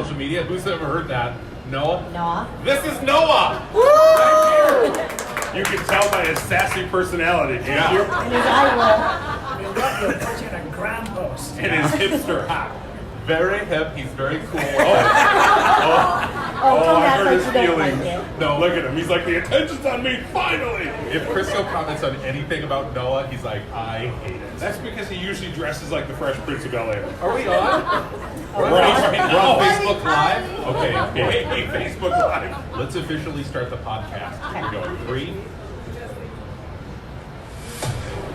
social media. Who's ever heard that? Noah? Noah. This is Noah! Woo! Right here! You can tell by his sassy personality, can't you? And his eye You love you put you in a ground post. And his hipster hat. Very hip, he's very cool. don't I act hurt like his you don't like feelings. it. No, Look at him. He's like, the attention's on me, finally! if Crisco comments on anything about Noah, he's like, I hate it. That's because he usually dresses like the Fresh Prince of Bel-Air. Are we on? We're on Facebook Live? Okay, Hey, Facebook Live. Let's officially start the podcast. Here we go. 3.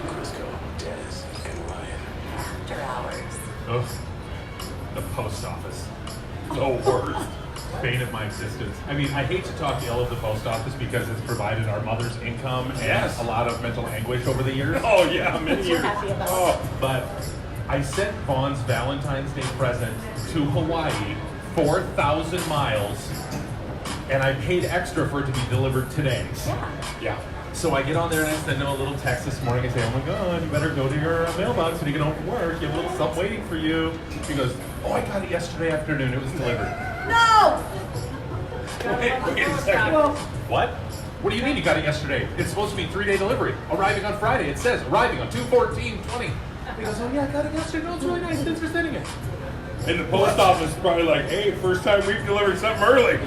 Crisco, Dennis, and Ryan. After hours. Ugh. The post office. The worst. Bane of my existence. I mean, I hate to talk ill of the post office because it's provided our mother's income and a lot of mental anguish over the years. Oh, yeah, many What you years. happy about? Oh, But I sent Vaughn's Valentine's Day present to Hawaii, 4,000 miles, and I paid extra for it to be delivered today. Yeah. yeah. So I get on there and I send him a little text this morning and say, oh my God, you better go to your mailbox when you get home from work. You have a little stuff waiting for you. He goes, oh, I got it yesterday afternoon. It was delivered. No! Wait a second. What? What do you mean you got it yesterday? It's supposed to be 3-day delivery. Arriving on Friday. It says arriving on 2/14/20. He goes, oh yeah, I got it yesterday. No, it's really nice. Thanks for sending it. And the post office is probably like, hey, first time we've delivered something early.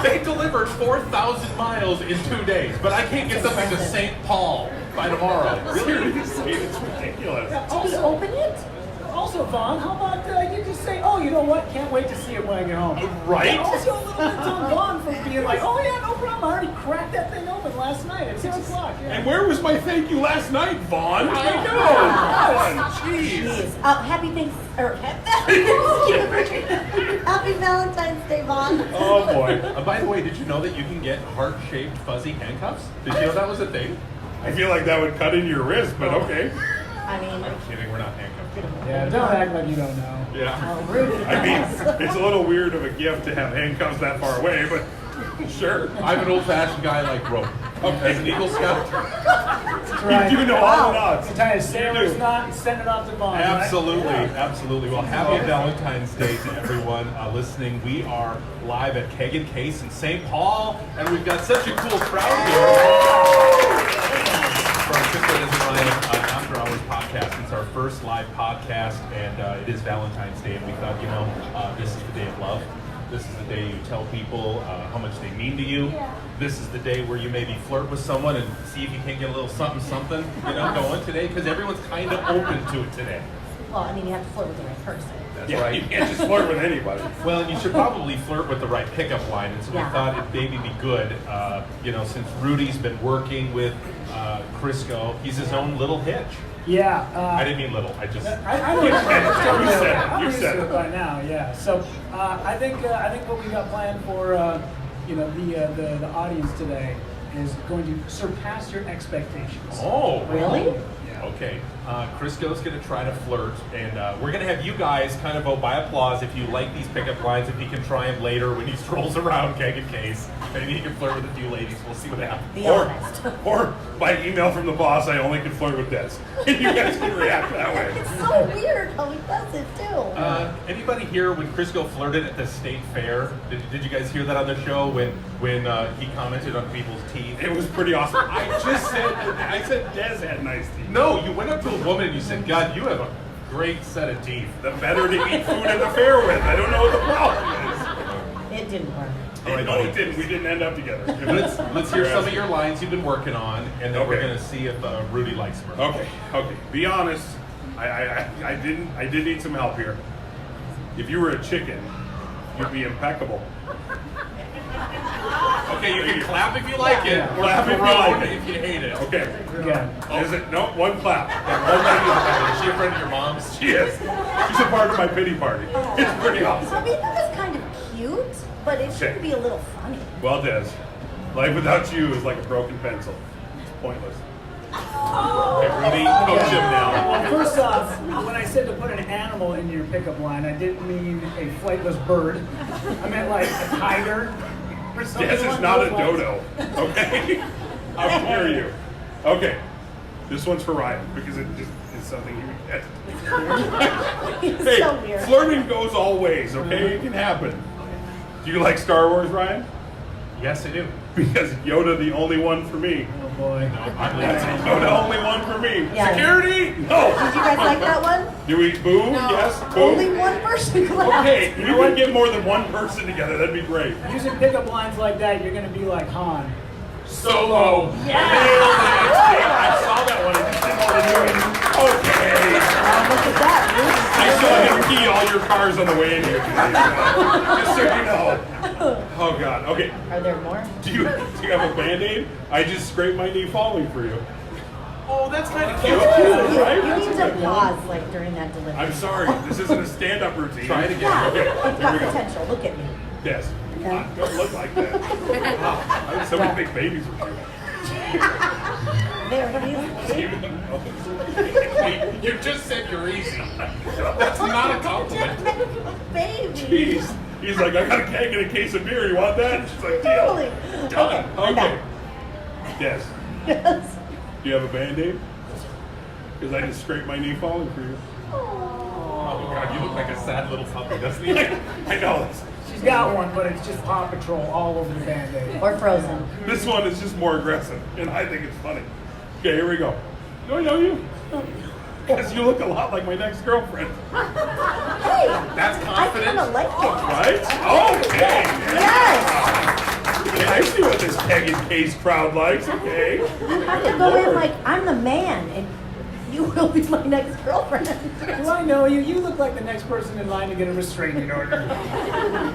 They delivered 4,000 miles in 2 days, but I can't get something to St. Paul by tomorrow. Really? Seriously, it's ridiculous. Did you open it? Also, Vaughn, how about you just say, oh, you know what? Can't wait to see it when I get home. Right? And also a little bit on Vaughn for being like, oh yeah, no problem. I already cracked that thing open last night at 6 o'clock. Yeah. And where was my thank you last night, Vaughn? I know. Jeez. Jeez. Happy Happy Valentine's Day, Vaughn. Oh, boy. By the way, did you know that you can get heart-shaped fuzzy handcuffs? Did you know that was a thing? I feel like that would cut into your wrist, but okay. I mean, I'm kidding, we're not handcuffed. Yeah, don't act like you don't know. Yeah. how rude. I mean, it's a little weird of a gift to have handcuffs that far away, but sure. I'm an old-fashioned guy like rope. As an Eagle Scout. That's right. You do know all the knots. You tie a sailor's knot and send it off to Vaughn. Absolutely, Right? absolutely. Well, happy Valentine's Day to everyone listening. We are live at Keg and Case in St. Paul, and we've got such a cool crowd here. From Crisco and Ryan After Hours podcast. It's our first live podcast, and it is Valentine's Day, and we thought, this is the day of love. This is the day you tell people how much they mean to you. Yeah. This is the day where you maybe flirt with someone and see if you can't get a little something, going today, because everyone's kind of open to it today. Well, I mean, you have to flirt with the right person. That's Yeah, right. you can't just flirt with anybody. Well, and you should probably flirt with the right pickup line, and so we Yeah. thought it'd maybe be good, since Rudy's been working with Crisco, he's his own little hitch. Yeah. I didn't mean little, I just... I know You said it. I'm You used said to it. it by now. Yeah. So I think what we got planned for the audience today is going to surpass your expectations. Oh, Really? Yeah. Okay, Crisco's going to try to flirt, and we're going to have you guys kind of vote by applause if you like these pickup lines, if he can try them later when he strolls around Keg and Case. Maybe he can flirt with a few ladies. We'll see what happens. Be honest. Or by email from the boss, I only can flirt with this. And you guys can react that way. It's so weird how he does it, too. Anybody here when Crisco flirted at the state fair? Did you guys hear that on the show when he commented on people's teeth? It was pretty awesome. I said Des had nice teeth. No, you went up to a woman and you said, God, you have a great set of teeth. The better to eat food at the fair with. I don't know what the problem is. It didn't work. All right, No, it didn't. We didn't end up together. Let's hear some of your lines you've been working on, and then we're Okay. going to see if Rudy likes them. Okay. Be honest. I did need some help here. If you were a chicken, you'd be impeccable. Okay, you can clap if you like it, or Clap if you groan like it. if you hate it. Okay. Yeah. Is it? No, one clap. Is she a friend of your mom's? She is. She's a part of my pity party. It's pretty I awesome. mean, that was kind of cute, but it should be a little funny. Well, Des, life without you is like a broken pencil. It's pointless. Okay, Rudy, coach him now. Well, first off, when I said to put an animal in your pickup line, I didn't mean a flightless bird. I meant like a tiger or something. Des is along not a those lines. dodo. Okay? How dare you? Okay. This one's for Ryan because it just is something you get. It's Hey, so weird. flirting goes all ways, okay? It can happen. Do you like Star Wars, Ryan? Yes, I do. Because Yoda the only one for me. Oh boy. I'm That's leaving. Yoda only one for me. Yeah. Security? No. Did you guys like that one? Do we boo? Yes. Boo. Only one person clapped. Okay, we would get more than one person together. That'd be great. Using pickup lines like that, you're gonna be like Han. Solo. Yeah. I saw that one. I just didn't want to do it. Okay. Look at that. I saw him key all your cars on the way in here today. Just so you know. Oh God. Okay. Are there more? Do you have a Band-Aid? I just scraped my knee falling for you. Oh, that's kind of cute. That's cute, You right? need to pause like during that delivery. I'm sorry. This isn't a stand-up routine. Try it again. Yeah, Okay. it's Here got we go. potential. Look at me. Yes. Okay. Don't look like that. Wow. Somebody think babies were cute. There it is. You just said you're easy. That's not a compliment. Baby. Jeez. He's like, I got a keg and a case of beer. You want that? She's like, deal. Totally. Done. I'm Okay. done. Yes. Yes. Do you have a Band-Aid? Because I just scraped my knee falling for you. Oh God, you look like a sad little puppy, doesn't he? I know. She's got one, but it's just Paw Patrol all over the Band-Aid. Or Frozen. This one is just more aggressive, and I think it's funny. Okay, here we go. Do I know you? Because you look a lot like my next girlfriend. Hey, That's I confident. kind of like it. Right? Okay. Yes. Okay, I see what this Keg and Case crowd likes. Okay. You have to go in like, I'm the man, and you will be my next girlfriend. Do I know you? You look like the next person in line to get a restraining order.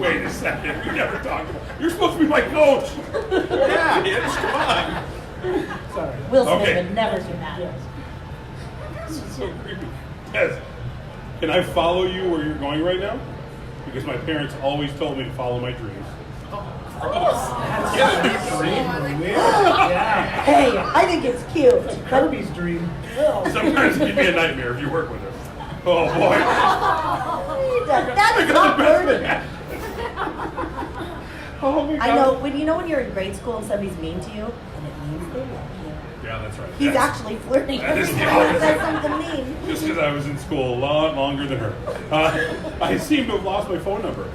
Wait a second. We never talked about. You're supposed to be my coach. Yeah, Hitch, come on. Sorry. Will Smith Okay. would never do that. Yes. This is so creepy. Yes. Can I follow you where you're going right now? Because my parents always told me to follow my dreams. Get a new dream. Yeah. Hey, I think it's cute. Kirby's dream. Sometimes it can be a nightmare if you work with her. Oh boy. That is not flirting. Oh my God. I know when you're in grade school and somebody's mean to you, and it means they love you. Yeah, that's right. He's actually flirting that every is the time he opposite. says something mean. Just because I was in school a lot longer than her. I seem to have lost my phone number.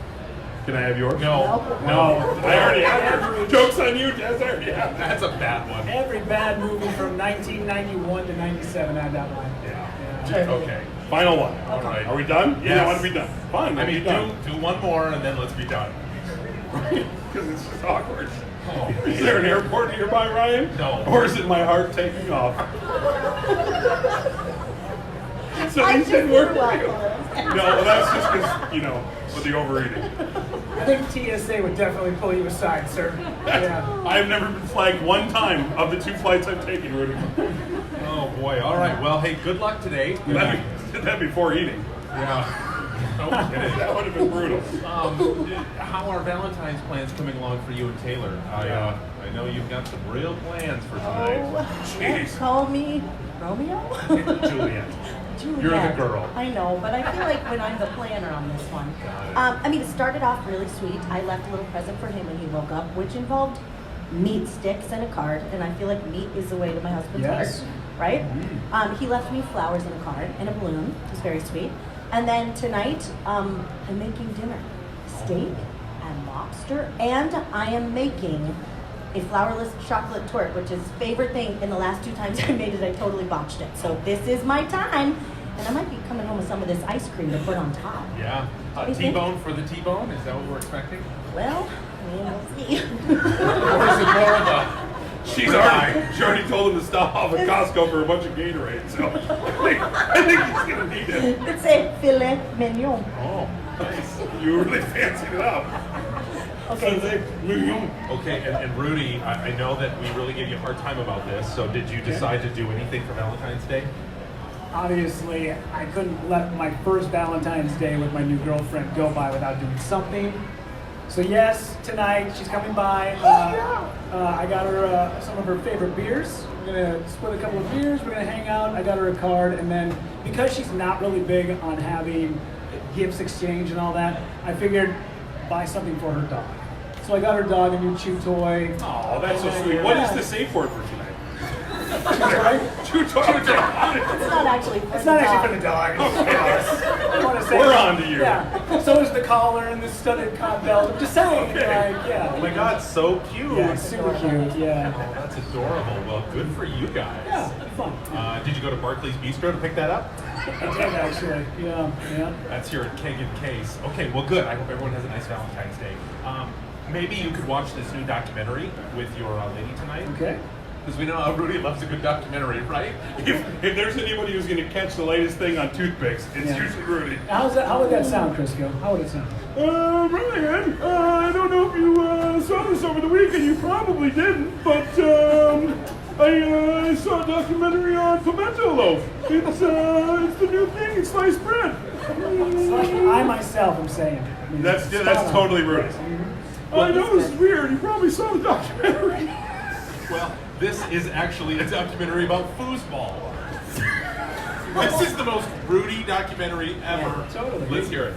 Can I have yours? No, No. I already have yours. Joke's on you, Jess. I already have that. that's a bad one. Every bad movie from 1991 to 97 had that line. Yeah. Okay. Final one. All right. Are we done? Yes. Yeah, want to be done. Fine. I mean, be done. do one more and then let's be done. Because it's just awkward. Oh. Is there an airport nearby, Ryan? No. Or is it my heart taking off? So I you just said threw work. up. No, that's just because, with the overeating. I think TSA would definitely pull you aside, sir. Yeah. I've never been flagged one time of the 2 flights I've taken, Rudy. Oh boy. All right. Well, hey, good luck today. Did that before eating. Yeah. No kidding. That would have been brutal. How are Valentine's plans coming along for you and Taylor? I know you've got some real plans for tonight. Oh, Jeez. call me Romeo? Juliet. Juliet. You're the girl. I know, but I feel like when I'm the planner on this one. It started off really sweet. I left a little present for him when he woke up, which involved meat sticks and a card, and I feel like meat is the way to my husband's Yes. heart, right? He left me flowers and a card and a balloon. It was very sweet. And then tonight, I'm making dinner. Steak and lobster, and I am making a flourless chocolate torte, which is his favorite thing. In the last 2 times I made it, I totally botched it. So this is my time, and I might be coming home with some of this ice cream to put on top. Yeah. What do you think? T-bone for the T-bone? Is that what we're expecting? Well, we'll see. Or is it more of a... She already told him to stop off at Costco for a bunch of Gatorade, so I think he's going to need it. It's a filet mignon. Oh, nice. You really fancied it up. Okay. Okay, and Rudy, I know that we really gave you a hard time about this, so did you decide to do anything for Valentine's Day? Obviously, I couldn't let my first Valentine's Day with my new girlfriend go by without doing something. So yes, tonight she's coming by. I got her some of her favorite beers. We're gonna split a couple of beers. We're gonna hang out. I got her a card, and then because she's not really big on having gifts exchange and all that, I figured buy something for her dog. So I got her dog a new chew toy. Oh, that's so sweet. What is the safe word for tonight? Right? It's not actually for It's the not dog. actually for the dog. I want to say We're on to you. Yeah. So is the collar and the studded cop belt. I'm just saying. Okay. Like, yeah. Oh my God, so cute. Yeah, it's super cute. Yeah. Oh, that's adorable. Well, good for you guys. Yeah, fun. Did you go to Barclays Bistro to pick that up? I did actually. Yeah. Yeah. That's here at Keg and Case. Okay, well, good. I hope everyone has a nice Valentine's Day. Maybe you could watch this new documentary with your lady tonight. Okay. Because we know how Rudy loves a good documentary, right? If there's anybody who's going to catch the latest thing on toothpicks, it's Yeah. usually Rudy. How would that sound, Crisco? How would it sound? Ryan, I don't know if you saw this over the weekend. You probably didn't, but I saw a documentary on pimento loaf. It's the new thing. It's sliced bread. I myself am saying. I mean, That's spot on. totally Rudy. I know this is weird. You probably saw the documentary. Well, this is actually a documentary about foosball. This is the most Rudy documentary ever. Yeah, totally. Let's hear it.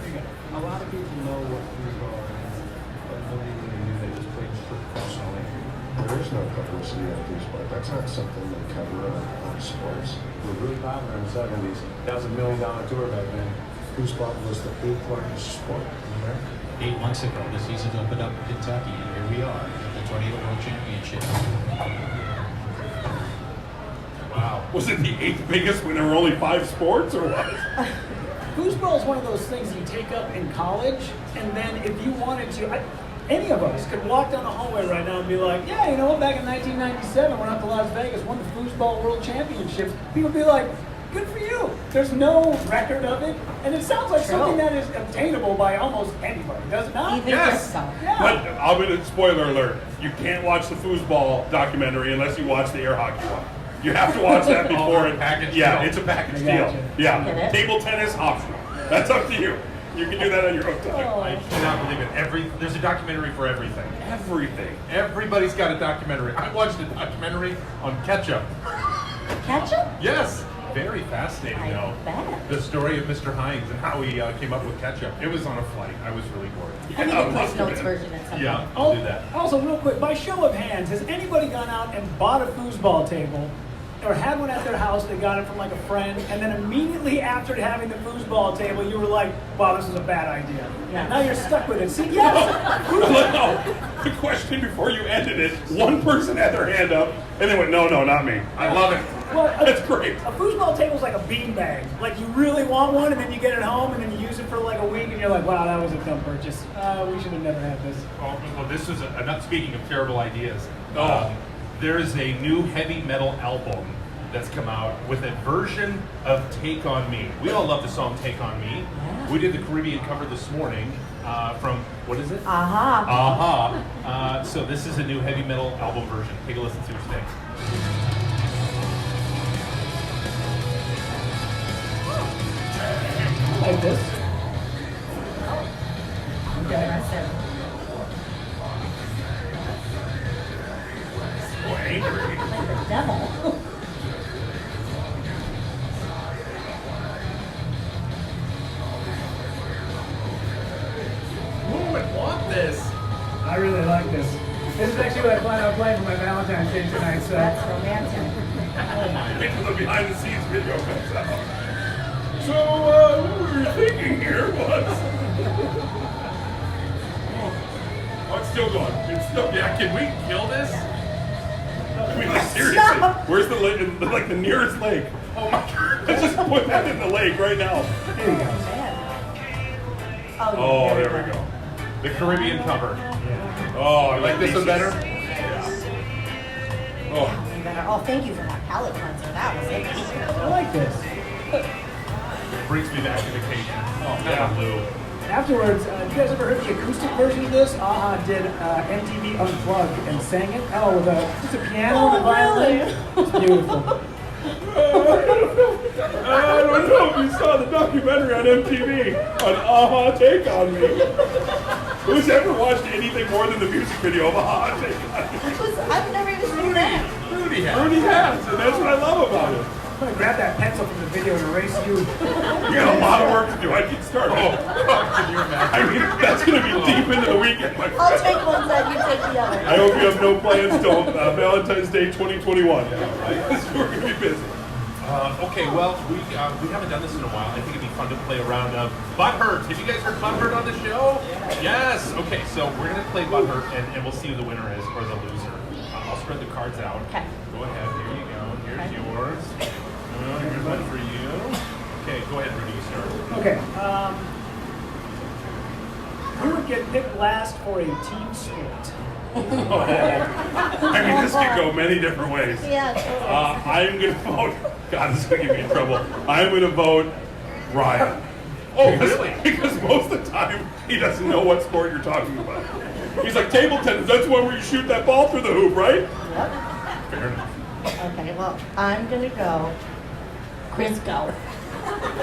A lot of people know what foosball is, but nobody really knew they just played professionally. There is no publicity on foosball. That's not something they cover on sports. It was really popular in the 70s. That was $1 million tour back then. Foosball was the 8th largest sport in America. 8 months ago, the season opened up in Kentucky, and here we are at the Tornado World Championship. Wow. Was it the 8th biggest when there were only 5 sports, or what? Foosball is one of those things you take up in college, and then if you wanted to, any of us could walk down the hallway right now and be like, yeah, you know what, back in 1997, went out to Las Vegas, won the Foosball World Championships. People would be like, good for you. There's no record of it, and it sounds like True. something that is obtainable by almost anybody, does it not? Even Yes. yourself. Yeah. But I'm going to spoiler alert. You can't watch the foosball documentary unless you watch the air hockey one. You have to watch that before a package Yeah, deal. it's a package I deal. gotcha. Yeah, Get it? table tennis optional. That's up to you. You can do that on your own time. I cannot believe it. There's a documentary for everything. Everything. Everybody's got a documentary. I watched a documentary on ketchup. Ketchup? Yes. Very fascinating, I though. bet. The story of Mr. Hines and how he came up with ketchup. It was on a flight. I was really bored. I need Yeah, the must Cliff have Notes been. version at some Yeah, point. I'll do that. Also, real quick, by show of hands, has anybody gone out and bought a foosball table or had one at their house? They got it from like a friend, and then immediately after having the foosball table, you were like, wow, this is a bad idea. Yeah. Now you're stuck with it. See, yes. No, the question before you ended it, one person had their hand up, and they went, no, not me. I love it. Well, That's great. A foosball table is like a beanbag. Like you really want one, and then you get it home, and then you use it for like a week, and you're like, wow, that was a dumb purchase. We should have never had this. Well, this is not speaking of terrible ideas. Oh. There is a new heavy metal album that's come out with a version of Take On Me. We all love the song Take On Me. Yeah. We did the Caribbean cover this morning from, what is it? Aha. Aha. So this is a new heavy metal album version. Take a listen, see what you think. Like this. Okay. Impressive. Boy, angry. Like the devil. Who would want this? I really like this. This is actually what I plan on playing for my Valentine's Day tonight. So. That's romantic. Wait till the behind the scenes video comes out. So, what we were thinking here was. Oh, it's still going. It's still. Yeah, can we kill this? I mean, like, seriously. Stop. Where's the lake? Like the nearest lake. Oh my God. Let's just put that in the lake right now. Here you go. Man. Oh, there we go. The Caribbean cover. Oh, I Like this one better? Oh, Even better. Oh, thank you for that palate cleanser. That was it. I like this. Brings me back to vacation. Oh, Yeah. Lou. Afterwards, you guys ever heard the acoustic version of this? Aha did MTV Unplugged and sang it. Oh, with just a piano and a violin. It's beautiful. I don't know if you saw the documentary on MTV on Aha Take On Me. Who's ever watched anything more than the music video of Aha Take On Me? I've never even seen that. Rudy has. Rudy has, and that's what I love about it. I'm gonna grab that pencil from the video and erase you. You got a lot of work to do. I get started. Can you imagine? I mean, that's going to be deep into the weekend, my I'll friend. take one side, you take the I other. hope you have no plans till Valentine's Day 2021. We're going to be busy. Okay, well, we haven't done this in a while. I think it'd be fun to play a round of Butthurt. Have you guys heard Butthurt on the show? Yes. Okay, so we're going to play Butthurt, and we'll see who the winner is or the loser. I'll spread the cards out. Okay. Go ahead. Here you go. Here's yours. Here's one for you. Okay, go ahead, Rudy. You start. Okay. Who would get picked last for a team sport? I mean, this could go many different ways. Yeah, totally. I'm going to vote. God, this is going to get me in trouble. I'm going to vote Ryan. Oh, really? Because most of the time, he doesn't know what sport you're talking about. He's like, table tennis, that's one where you shoot that ball through the hoop, right? Yep. Fair enough. Okay, well, I'm going to go Crisco.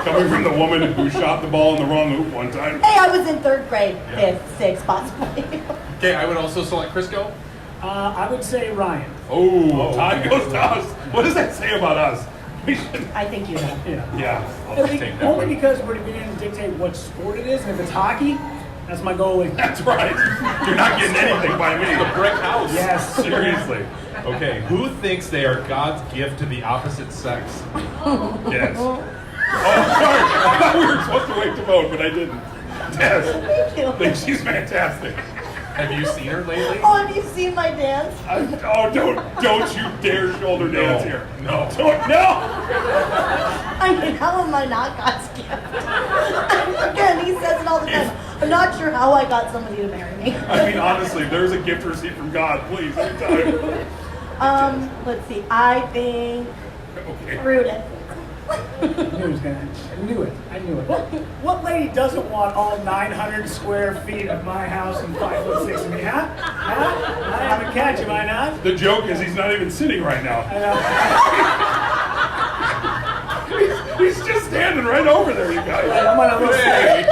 Coming from the woman who shot the ball in the wrong hoop one time. Hey, I was in 3rd grade, 5th, 6th, possibly. Okay, I would also select Crisco. I would say Ryan. Oh, tie goes to us. What does that say about us? We should. I think you know. Yeah. Yeah. I'll just take that Only one. because we're beginning to dictate what sport it is, and if it's hockey, that's my goalie. That's right. You're not getting anything by me. The brick house. Yes. Seriously. Okay, who thinks they are God's gift to the opposite sex? Yes. Oh, sorry. I thought we were supposed to wait to vote, but I didn't. Yes. Thank you. I think she's fantastic. Have you seen her lately? Oh, have you seen my dance? Don't you dare shoulder dance here. No. Don't, no. I mean, how am I not God's gift? Again, he says it all the time. I'm not sure how I got somebody to marry me. I mean, honestly, if there's a gift received from God, please, anytime. Let's see. I think Okay. Rudin. I knew it. What lady doesn't want all 900 square feet of my house and 5'6" of me, huh? I haven't catch you, I not? The joke is he's not even sitting right now. He's just standing right over there, you guys. I'm on a little Hey.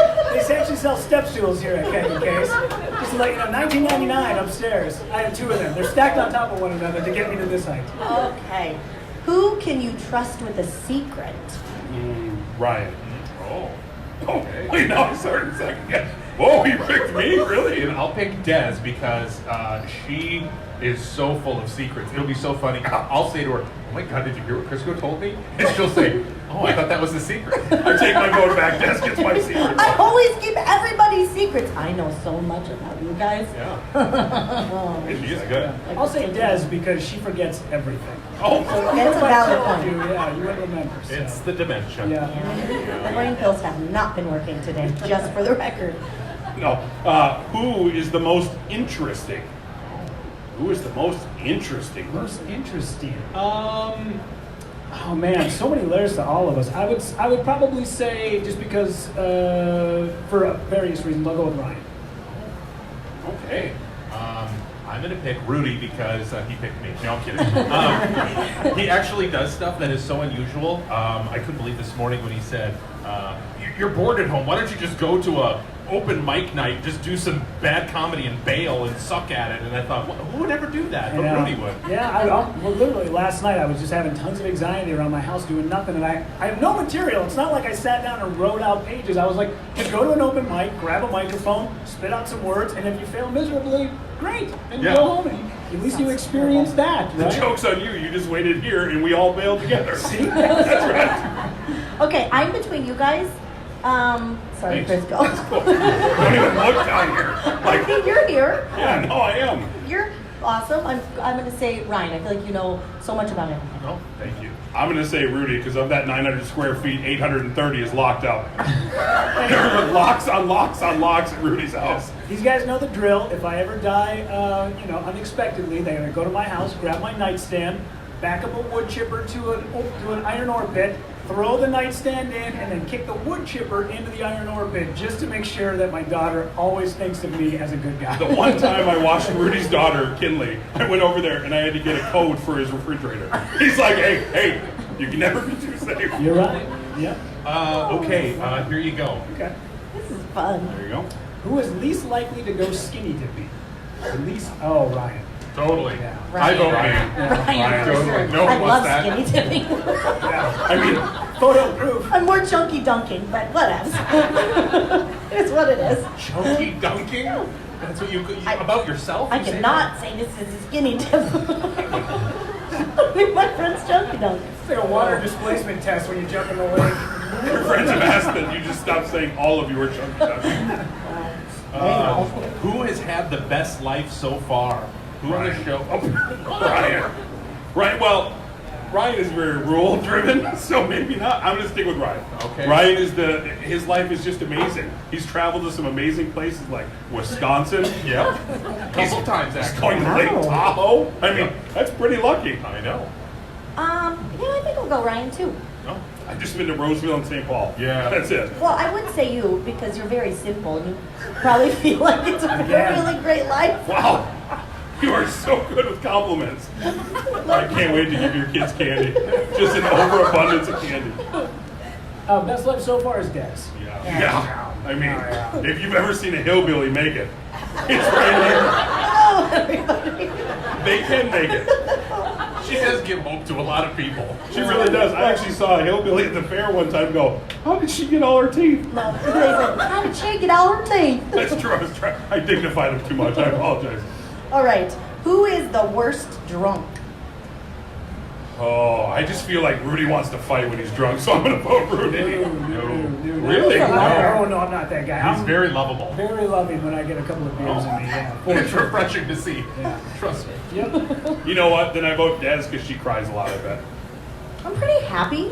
They actually sell step stools here at Keg and Case. Just to let you know, $19.99 upstairs. I have 2 of them. They're stacked on top of one another to get me to this height. Okay. Who can you trust with a secret? Ryan. Oh. Oh, wait, now I'm starting to second guess. Whoa, you picked me? Really? And I'll pick Des because she is so full of secrets. It'll be so funny. I'll say to her, "Oh my God, did you hear what Crisco told me?" And she'll say, "Oh, I thought that was the secret." I take my vote back. Des gets my secret. I always keep everybody's secrets. I know so much about you guys. Yeah. She's good. I'll say Des because she forgets everything. Oh, That's a valid I told you, point. yeah, you wouldn't remember. So. It's the dementia. Yeah. The brain pills have not been working today, just for the record. no. Who is the most interesting? Who is the most interesting Most person? interesting. Oh man, so many layers to all of us. I would probably say just because for various reasons, I'll go with Ryan. Okay. I'm going to pick Rudy because he picked me. No, I'm kidding. He actually does stuff that is so unusual. I couldn't believe this morning when he said, "You're bored at home. Why don't you just go to a open mic night, just do some bad comedy and bail and suck at it?" And I thought, well, who would ever do that? But Rudy would. Yeah, well, literally last night I was just having tons of anxiety around my house doing nothing, and I have no material. It's not like I sat down and wrote out pages. I was like, just go to an open mic, grab a microphone, spit out some words, and if you fail miserably, great, and Yeah. go home. And at least you experienced that, The right? joke's on you. You just waited here and we all bailed together. See? That's right. Okay, I'm between you guys. Sorry, Thanks. Crisco. That's cool. Don't even look down here. Like, You're here. yeah, no, I am. You're awesome. I'm going to say Ryan. I feel like you know so much about everything. No, thank you. I'm going to say Rudy because of that 900 square feet, 830 is locked up. There are locks on locks on locks at Rudy's house. These guys know the drill. If I ever die, unexpectedly, they're gonna go to my house, grab my nightstand, back up a wood chipper to an iron ore pit, throw the nightstand in, and then kick the wood chipper into the iron ore pit, just to make sure that my daughter always thinks of me as a good guy. The one time I watched Rudy's daughter, Kinley, I went over there and I had to get a code for his refrigerator. He's like, hey, you can never be too safe. You're right. Yeah. Okay, here you go. Okay. This is fun. There you go. Who is least likely to go skinny dipping? Oh, Ryan. Totally. Yeah. I vote Ryan. me. Ryan, for Totally. sure. No I one love wants that. skinny dipping. Yeah. I mean, Photo proof. I'm more chunky dunking, but whatever. It's what it is. Chunky dunking? That's what you about yourself? I you say cannot say this is a skinny dip. My friend's junkie dunk. It's like a water displacement test when you jump in the lake. Your friends have asked that you just stop saying all of your chunky dunks. Who has had the best life so far? Who on the show? Ryan. Right, well, Ryan is very rule driven, so maybe not. I'm gonna stick with Ryan. Okay. Ryan is his life is just amazing. He's traveled to some amazing places like Wisconsin. Yep. Couple times actually. Going to Lake Tahoe. I mean, that's pretty lucky. I know. I think I'll go Ryan too. No. I've just been to Roseville and St. Paul. Yeah. That's it. Well, I would say you because you're very simple and you probably feel like it's a really great life. Wow. You are so good with compliments. I can't wait to give your kids candy. Just an overabundance of candy. Best life so far is Des. Yeah. I mean, if you've ever seen a hillbilly make it, it's right there. Hello, everybody. They can make it. She does give hope to a lot of people. She really does. I actually saw a hillbilly at the fair one time go, how did she get all her teeth? No, they said, how did she get all her teeth? That's true. I dignified him too much. I apologize. All right, who is the worst drunk? Oh, I just feel like Rudy wants to fight when he's drunk, so I'm going to vote Rudy. Really? No, No. no, I'm not that guy. He's I'm very lovable. very loving when I get a couple of beers in me. Yeah. It's refreshing to see. Yeah. Trust me. Yep. You know what? Then I vote Des because she cries a lot, I bet. I'm pretty happy,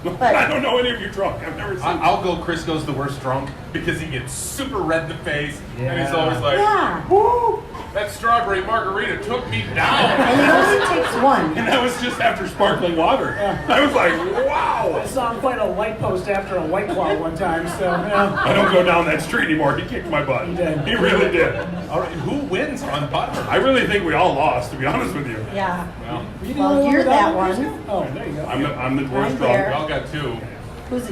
I but don't know any of you drunk. I've never seen I'll go Crisco's the worst drunk because he gets super red in the face and he's Yeah. always like, yeah. woo, that strawberry margarita took me down. And it only takes one. And that was just after sparkling water. I was like, I wow. saw him fight a light post after a White Claw one time, so yeah. I don't go down that street anymore. He kicked my butt. He did. He really did. All right, who wins on butter? I really think we all lost, to be honest with you. Yeah. Well, You Well, didn't you're know that was one. good? Oh, there you go. I'm the worst I'm drunk. there. we all got two.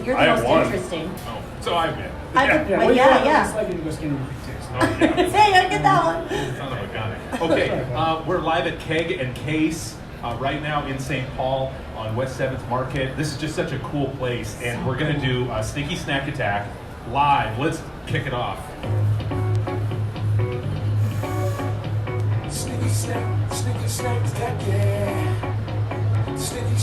You're I the have most one. interesting. Oh, so I win. I could, Yeah, but well, yeah. It's like you go skinny with taste. Oh, yeah. Hey, I get that one. Son of a gun. Okay, we're live at Keg and Case right now in St. Paul on West 7th Market. This is just such a cool place, and we're going to do a Sneaky Snack Attack live. Let's kick it off. Sneaky snack attack, yeah. Sneaky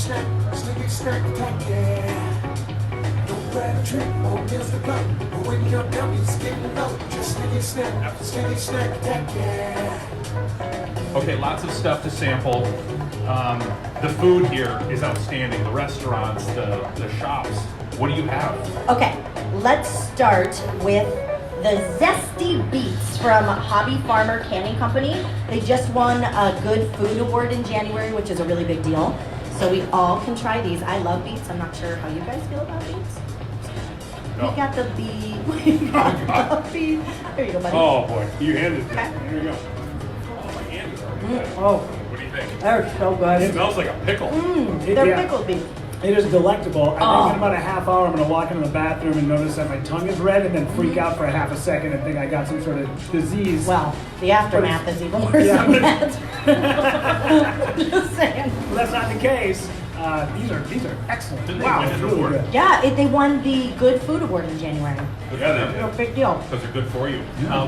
snack attack, yeah. Don't grab a trick or miss the gun. But when you're dumb, you're getting low. Just sneaky snack attack, yeah. Okay, lots of stuff to sample. The food here is outstanding. The restaurants, the shops. What do you have? Okay, let's start with the Zesty Beets from Hobby Farmer Canning Company. They just won a Good Food Award in January, which is a really big deal. So we all can try these. I love beets. I'm not sure how you guys feel about beets. No. We got the beet. We got the beet. There you go, buddy. Oh boy, you handed it. Okay. Here you go. Oh, my hand is already wet. Oh, What do you think? they're so It good. smells like a pickle. They're Yeah. pickled beets. It is delectable. I Oh. think in about a half hour, I'm going to walk into the bathroom and notice that my tongue is red and then freak out for a half a second and think I got some sort of disease. Well, the aftermath is even worse Yeah. than that. Just saying. Well, that's not the case. These are excellent. Didn't they Wow, win it's an really award? good. Yeah, they won the Good Food Award in January. Yeah, they They're a did. big deal. Because they're good for you.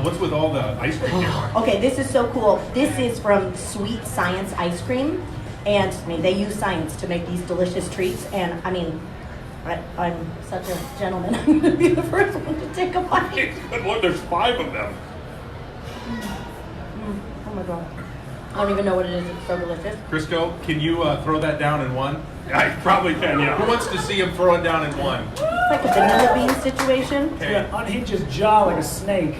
What's with all the ice cream here? Okay, this is so cool. This is from Sweet Science Ice Cream, and I mean they use science to make these delicious treats. And I mean, I'm such a gentleman. I'm gonna be the first one to take a bite. But look, there's 5 of them. Oh my god, I don't even know what it is. It's so delicious. Crisco, can you throw that down in one? I probably can, Who yeah. wants to see him throw it down in one? It's like a vanilla bean situation. Okay. Yeah, unhinge his jaw like a snake.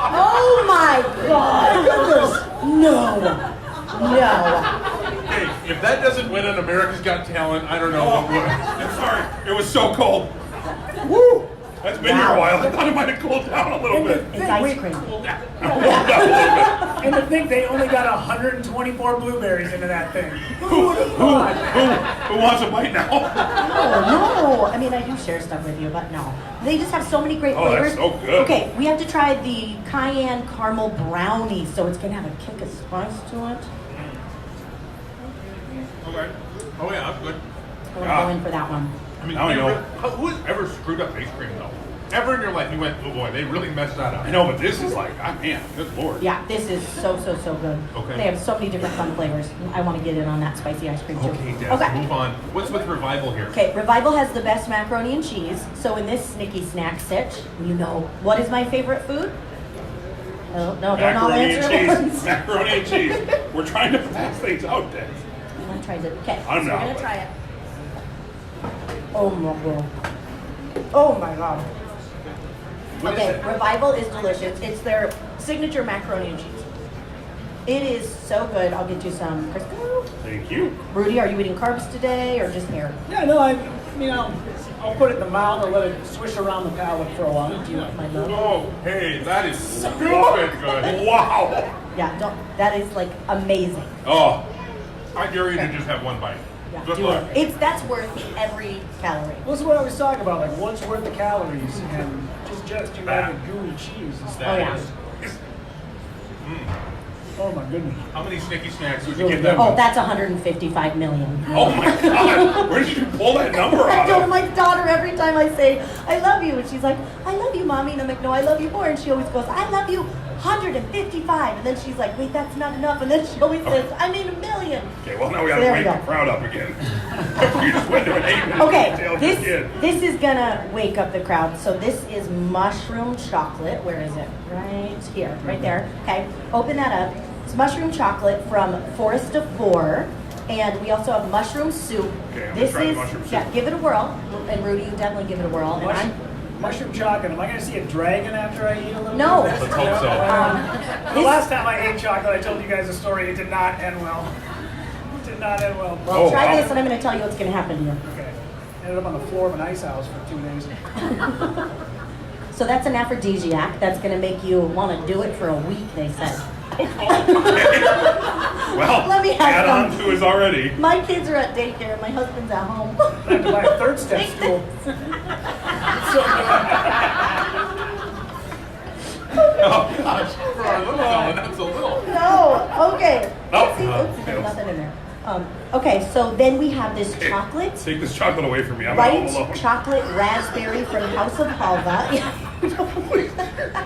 Oh my god! No, no. Hey, if that doesn't win on America's Got Talent, I don't know what would. I'm sorry, it was so cold. Woo! That's been here a while. I thought it might have cooled down a little bit. It's ice cream. Cooled down a little And to think they only got 124 blueberries into that thing. Who would have thought? Who wants a bite now? No. I mean, I do share stuff with you, but no. They just have so many great Oh, flavors. that's so good. Okay, we have to try the Cayenne caramel brownies, so it's gonna have a kick of spice to it. Okay. Oh yeah, that's good. I want to go in for that one. I mean, Now I know. who has ever screwed up ice cream though? ever in your life you went, oh boy, they really messed that up? I know, but this is like, man, good lord. Yeah, this is so good. Okay. They have so many different fun flavors. I want to get in on that spicy ice cream too. Okay, Des, move on. What's with Revival here? Okay, Revival has the best macaroni and cheese. So in this snicky snack stitch, you know, what is my favorite food? Oh, no, don't all Macaroni answer and at cheese. once. Macaroni and cheese. We're trying to pass things out, Des. I'm gonna try this. Okay, I'm so not, we're gonna but- try it. Oh my god. Oh my god. What is Okay, it? Revival is delicious. It's their signature macaroni and cheese. It is so good. I'll get you some Crisco. Thank you. Rudy, are you eating carbs today or just air? Yeah, no, I mean, I'll put it in the mouth and let it swish around the palate for a while. Do you want my love? Oh, hey, that is stupid good. Wow. Yeah, don't. That is like amazing. Oh, I dare you to just have one bite. Yeah, Good do luck. it. That's worth every calorie. Well, this is what I was talking about, like what's worth the calories and just you know, the gooey cheese. Is Oh, yeah. Oh my goodness. How many snicky snacks would you Really give them? Oh, that's 155 million. Oh my God. Where did you pull that number I out told of? my daughter every time I say, I love you. And she's like, I love you, Mommy. And I'm like, no, I love you more. And she always goes, I love you 155. And then she's like, wait, that's not enough. And then she always says, I mean 1,000,000. Okay, well now we So gotta there we wake go. the crowd up again. You just went to an 8-minute Okay, detail just kid. this is gonna wake up the crowd. So this is mushroom chocolate. Where is it? Right here, right there. Okay, open that up. It's mushroom chocolate from Forest of Four, and we also have mushroom soup. Okay, I'm gonna This try the is mushroom soup. yeah. Give it a whirl, and Rudy, you definitely give it a whirl. And I'm, Mushroom chocolate. Am I going to see a dragon after I eat a little No. bit of this? Let's hope so. The last time I ate chocolate, I told you guys a story. It did not end well. It did not end well. well, Oh, try wow. this, and I'm gonna tell you what's gonna happen to you. Okay. Ended up on the floor of an ice house for 2 days. So that's an aphrodisiac. That's gonna make you want to do it for a week. They said. Well, Let me have add some. on to his already. My kids are at daycare. My husband's at home. I have to buy a third step Take stool. Oh gosh, for our little fella, that's a little. No. Okay. Oh. Oopsie, there's nothing in there. Okay, so then we have this chocolate, Take this chocolate away from me. I'm at home white alone. chocolate raspberry from House of Halva.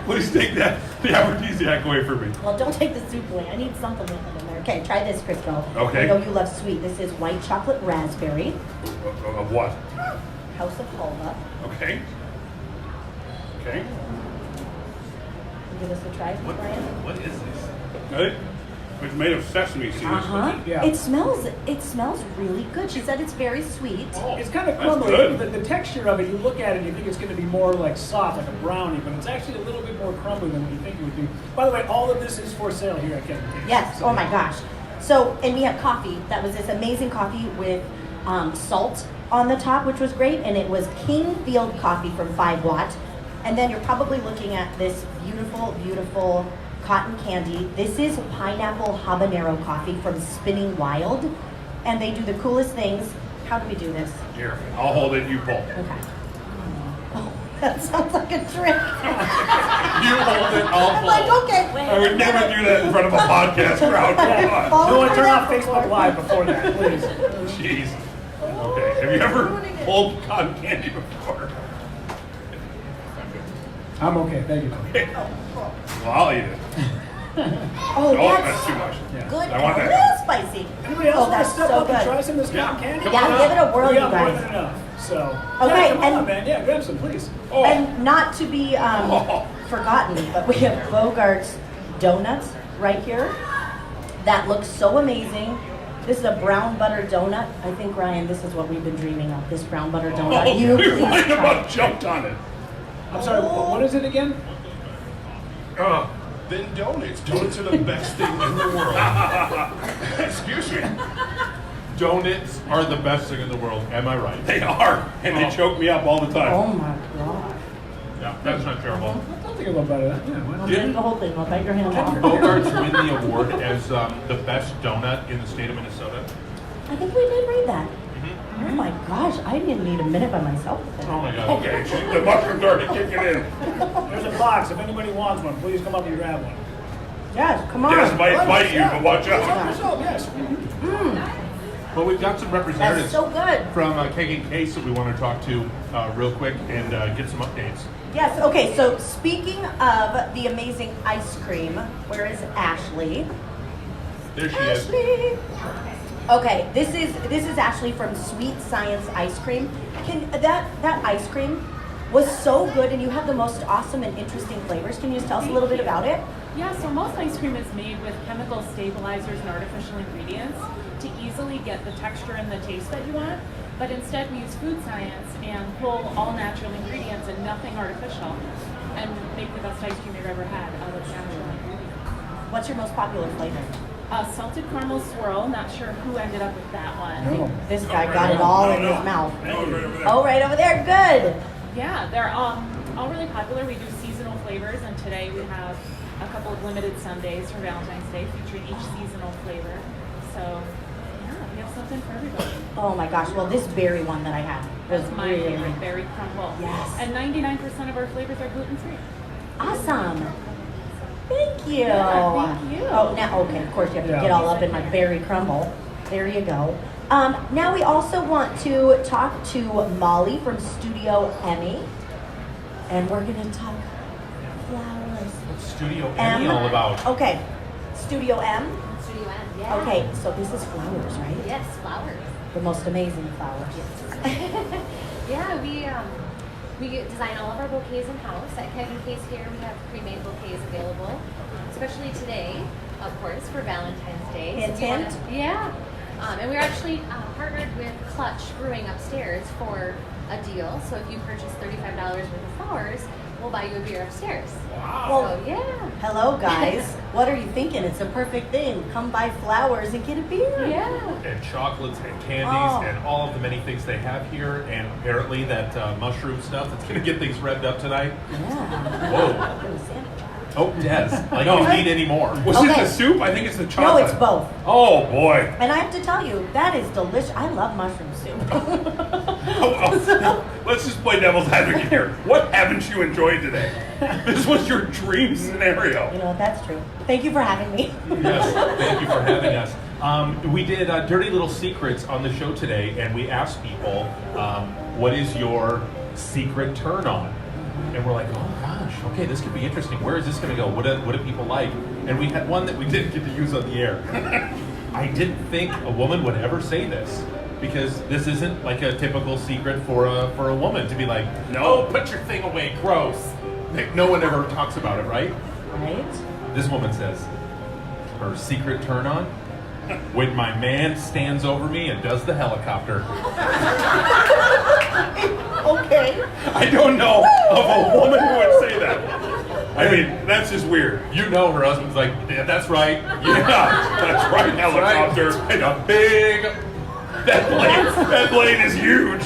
Please take that, the aphrodisiac away from me. Well, don't take the soup away. I need something with it in there. Okay, try this, Crisco. Okay. I know you love sweet. This is white chocolate raspberry, Of what? House of Halva. Okay. Okay. Give us a try, Brian. What is this? Good. It's made of sesame seeds. Yeah. It smells really good. She said it's very sweet. It's kind of That's crumbly. good. The texture of it, you look at it and you think it's going to be more like soft, like a brownie, but it's actually a little bit more crumbly than what you think it would be. By the way, all of this is for sale here at Keg and Case. Yes. Oh my gosh. So, and we have coffee. That was this amazing coffee with salt on the top, which was great. And it was King Field coffee from 5 Watt. And then you're probably looking at this beautiful, beautiful cotton candy. This is pineapple habanero coffee from Spinning Wild. And they do the coolest things. How do we do this? Here, I'll hold it, you pull. Okay. Oh, that sounds like a trick. You hold it, I'll I'm pull. like, okay. I would never do that in front of a podcast crowd. Come on. Fall No one for turn that off before. Facebook Live before that, please. Jeez. Okay. Have you ever pulled cotton candy before? I'm okay, thank you. Well, I'll eat it. Oh, Oh, that's that's too much. good. I want A that. little spicy. Anybody else Oh, want to that's step so up and good. try some of this cotton candy? Yeah, give it a whirl, We you got more guys. than enough, so. Okay, Yeah, come on, and- man. Yeah, grab some, please. Oh, And not to be forgotten, but we have Bogart's donuts right here. That looks so amazing. This is a brown butter donut. I think, Ryan, this is what we've been dreaming of, this brown butter donut. oh, You we please might try. about jumped on it. I'm sorry, what is it again? Then donuts. Donuts are the best thing in the world. Excuse me. Donuts are the best thing in the world. Am I right? They are, and they choke me up all the time. Oh my God. Yeah, that's not terrible. I'll take a little bite of that. Yeah, why not? Drink the whole thing. I'll bite your hand off. Bogart's win the award as the best donut in the state of Minnesota. I think we did read that. Oh my gosh, I didn't need a minute by myself. Oh my god. Okay, the mushrooms already kicking in. There's a box. If anybody wants one, please come up and grab one. Yes, come on. Yes, might bite you, but watch out. Help yourself, yes. Well, we've got some That's representatives so good. from Keg and Case that we want to talk to real quick and get some updates. Yes, okay, so speaking of the amazing ice cream, where is Ashley? There she is. Ashley! Okay, this is Ashley from Sweet Science Ice Cream. That ice cream was so good, and you have the most awesome and interesting flavors. Can you just tell us a little bit about it? Yeah, so most ice cream is made with chemical stabilizers and artificial ingredients to easily get the texture and the taste that you want. But instead we use food science and pull all natural ingredients and nothing artificial and make the best ice cream you've ever had out of natural ingredients. What's your most popular flavor? Salted caramel swirl, not sure who ended up with that one. This guy got it all in his mouth. Oh, right over there, good. Yeah, they're all really popular. We do seasonal flavors, and today we have a couple of limited Sundays for Valentine's Day featuring each seasonal flavor. So, yeah, we have something for everybody. Oh my gosh, well this berry one that I had was That's my really favorite, berry crumble. Yes. And 99% of our flavors are gluten-free. awesome. Thank you. Yeah, thank you. Oh, now, okay, of course you have to get all up in my berry crumble. There you go. Now we also want to talk to Molly from Studio Emmy, and we're gonna talk flowers. What's Studio Emmy all about? Okay, Studio M. Studio M, yeah. Okay, so this is flowers, right? Yes, flowers. The most amazing flowers. Yeah, we design all of our bouquets in-house. At Keg and Case here, we have pre-made bouquets available, especially today, of course, for Valentine's Day. Hint, So we wanna- hint. Yeah. And we're actually partnered with Clutch Brewing upstairs for a deal. So if you purchase $35 worth of flowers, we'll buy you a beer upstairs. Wow. So, yeah. Hello, guys. What are you thinking? It's a perfect thing. Come buy flowers and get a beer. Yeah. And chocolates and candies Oh. and all of the many things they have here, and apparently that mushroom stuff that's going to get things revved up tonight. Yeah. Whoa. Oh, Des, like you need any more. Was Okay. it the soup? I think it's the No, chocolate. it's both. Oh boy. And I have to tell you, that is delicious. I love mushroom soup. Let's just play devil's advocate here. What haven't you enjoyed today? This was your dream scenario. You know what? That's true. Thank you for having me. Yes, thank you for having us. We did Dirty Little Secrets on the show today, and we asked people, what is your secret turn on? And we're like, oh gosh, okay, this could be interesting. Where is this going to go? What do people like? And we had one that we didn't get to use on the air. I didn't think a woman would ever say this, because this isn't like a typical secret for a woman to be like, no, put your thing away, gross. Like, no one ever talks about it, right? Right? This woman says, her secret turn on, when my man stands over me and does the helicopter. Okay. I don't know of a woman who would say that. I mean, that's just weird. You know her husband's like, yeah, that's right. Yeah, that's right, helicopter. And a big, that blade is huge.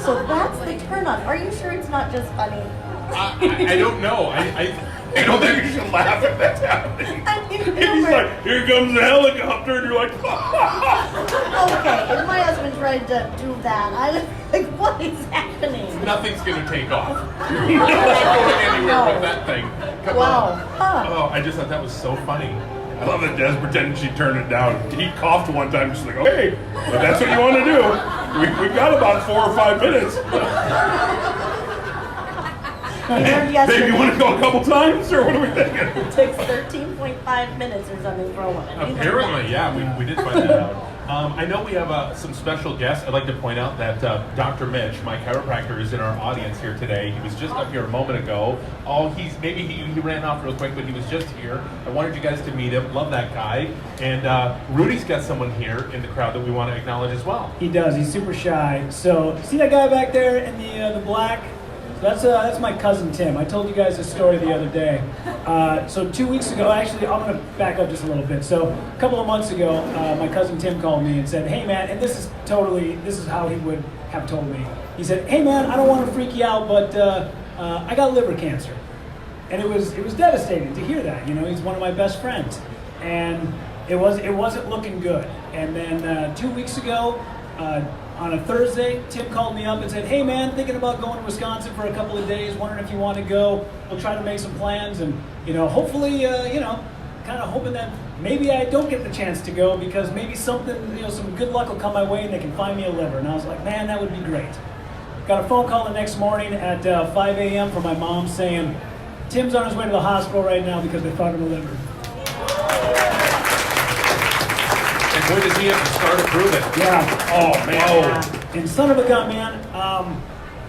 So that's the turn on. Are you sure it's not just funny? I don't know. I don't think you should laugh if that's happening. I mean, If he's like, here comes the helicopter, and you're like, okay, if my husband tried to do that, I was like, what is happening? Nothing's gonna take off. You're not going anywhere with that thing. Come Wow. on. Huh. Oh, I just thought that was so funny. I love that Des pretended she turned it down. He coughed one time, just like, okay, if that's what you want to do. We've got about 4 or 5 minutes. I learned Babe, yesterday you want to go a couple times, or what are we thinking? it takes 13.5 minutes or something for a woman. You know Apparently, that. yeah, we did find that out. I know we have some special guests. I'd like to point out that Dr. Mitch, my chiropractor, is in our audience here today. He was just up here a moment ago. Maybe he ran off real quick, but he was just here. I wanted you guys to meet him. Love that guy. And Rudy's got someone here in the crowd that we want to acknowledge as well. He does. He's super shy. So see that guy back there in the black? That's my cousin Tim. I told you guys this story the other day. So 2 weeks ago, actually, I'm going to back up just a little bit. So a couple of months ago, my cousin Tim called me and said, "Hey man," and this is how he would have told me. He said, "Hey man, I don't want to freak you out, but I got liver cancer," and it was devastating to hear that. You know, he's one of my best friends, and it wasn't looking good. And then 2 weeks ago. On a Thursday, Tim called me up and said, "Hey man, thinking about going to Wisconsin for a couple of days, wondering if you want to go. We'll try to make some plans and, hopefully, kind of hoping that maybe I don't get the chance to go because maybe something, some good luck will come my way and they can find me a liver. And I was like, man, that would be great. Got a phone call the next morning at 5 a.m. from my mom saying, Tim's on his way to the hospital right now because they found him a liver. And boy, does he have to start to prove it. Yeah. Oh, man. Yeah. And son of a gun, man,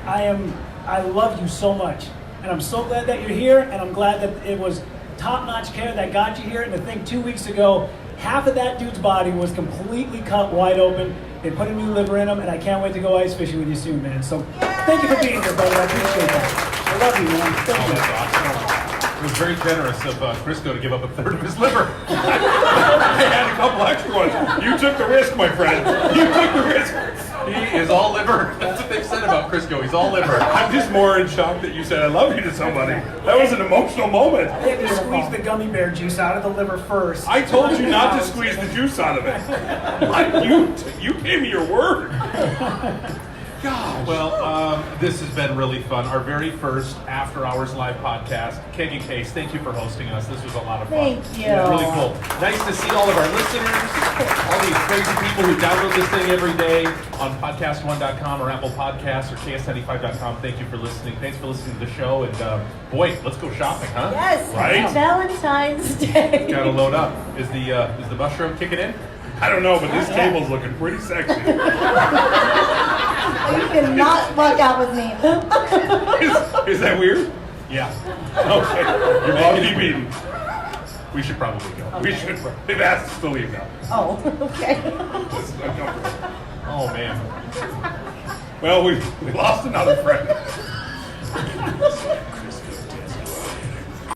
I love you so much. And I'm so glad that you're here, and I'm glad that it was top-notch care that got you here. And to think 2 weeks ago, half of that dude's body was completely cut wide open. They put a new liver in him, and I can't wait to go ice fishing with you soon, man. So thank you for being here, brother. I appreciate that. I love you, man. Thank you. That's awesome. It was very generous of Crisco to give up a third of his liver. I had a couple extra ones. You took the risk, my friend. You took the risk. He is all liver. That's what they've said about Crisco. He's all liver. I'm just more in shock that you said I love you to somebody. That was an emotional moment. I had to squeeze the gummy bear juice out of the liver first. I told you not to squeeze the juice out of it. You gave me your word. Gosh. Well, this has been really fun. Our very first After Hours Live podcast. Keg and Case, thank you for hosting us. This was a lot of fun. Thank you. Really cool. Nice to see all of our listeners, all these crazy people who download this thing every day on podcast1.com or Apple Podcasts or KS95.com. Thank you for listening. Thanks for listening to the show. And boy, let's go shopping, huh? Yes, Right? Valentine's Day. Gotta load up. Is the mushroom kicking in? I don't know, but this table's looking pretty sexy. You cannot walk out with me. Is that weird? Yeah. Okay. You're about to be beaten. We should probably go. We should. They've asked us to leave now. Oh, okay. This is uncomfortable. Oh man. Well, we lost another friend.